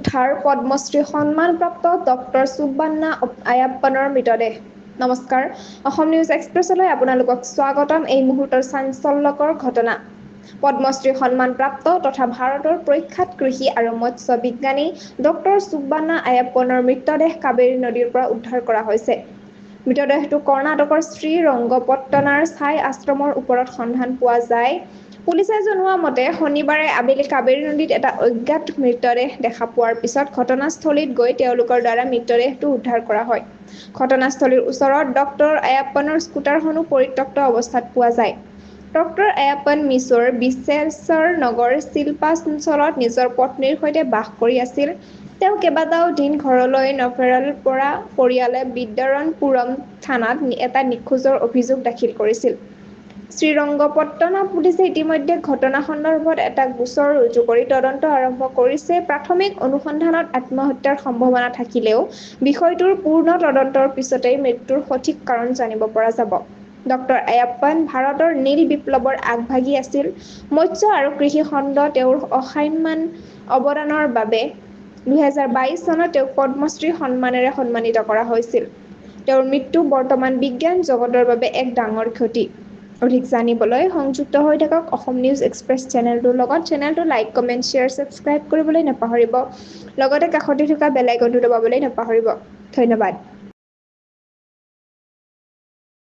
উদ্ধাৰ পদ্মশ্ৰী সন্মানপ্ৰাপ্ত ডক্টৰ সুব্বান্না আয়াপ্পনৰ মৃতদেহ। নমস্কাৰ, অসম নিউজ এক্সপ্ৰেছলৈ আপোনালোকক স্বাগতম। এই মুহূৰ্তৰ চাঞ্চল্যকৰ ঘটনা। পদ্মশ্ৰী সন্মানপ্ৰাপ্ত তথা ভাৰতৰ প্ৰখ্যাত কৃষি আৰু মৎস্য বিজ্ঞানী ডক্টৰ সুব্বান্না আয়াপ্পনৰ মৃতদেহ কাবেৰী নদীৰ পৰা উদ্ধাৰ কৰা হৈছে। মৃতদেহটো কৰ্ণাটকৰ শ্ৰীৰংগপট্টনাৰ ছাই আশ্ৰমৰ ওপৰত সন্ধান পোৱা যায়। পুলিচে জনোৱা মতে, শনিবাৰে আবেলি কাবেৰী নদীত এটা অজ্ঞাত মৃতদেহ দেখা পোৱাৰ পিছত ঘটনাস্থলীত গৈ তেওঁলোকৰ দ্বাৰা মৃতদেহটো উদ্ধাৰ কৰা হয়। ঘটনাস্থলীৰ ওচৰত ডক্টৰ আয়াপ্পনৰ স্কুটাৰখনো পৰিত্যক্ত অৱস্থাত পোৱা যায়। ডক্টৰ আয়াপ্পন মিছ'ৰ বিশ্বেশ্বৰ নগৰ শিল্পাঞ্চলত নিজৰ পত্নীৰ সৈতে বাস কৰি আছিল। তেওঁ কেইবাটাও দিন ঘৰলৈ নফেৰাৰ পৰা পৰিয়ালে বিদ্যাৰণপুৰম থানাত এটা নিখোজৰ অভিযোগ দাখিল কৰিছিল। শ্ৰীৰংগপট্টনা পুলিচে ইতিমধ্যে ঘটনা সন্দৰ্ভত এটা গোচৰ ৰুজু কৰি তদন্ত আৰম্ভ কৰিছে। প্ৰাথমিক অনুসন্ধানত আত্মহত্যাৰ সম্ভাৱনা থাকিলেও বিষয়টোৰ পূৰ্ণ তদন্তৰ পিছতেই মৃত্যুৰ সঠিক কাৰণ জানিব পৰা যাব। ডক্টৰ আয়াপ্পন ভাৰতৰ নীল বিপ্লৱৰ আগভাগী আছিল। মৎস্য আৰু কৃষি খণ্ডত তেওঁৰ অসামান্য অৱদানৰ বাবে 2022 চনত তেওঁক পদ্মশ্ৰী সন্মানেৰে সন্মানিত কৰা হৈছিল। তেওঁৰ মৃত্যু বৰ্তমান বিজ্ঞান জগতৰ বাবে এক ডাঙৰ ক্ষতি। অধিক জানিবলৈ সংযুক্ত হৈ থাকক অসম নিউজ এক্সপ্ৰেছ চেনেলটোৰ লগত। চেনেলটো লাইক, কমেণ্ট, শ্বেয়াৰ, ছাবস্ক্ৰাইব কৰিবলৈ নাপাহৰিব। লগতে কাষতে থকা বেল আইকনটো দবাবলৈ নাপাহৰিব। ধন্যবাদ।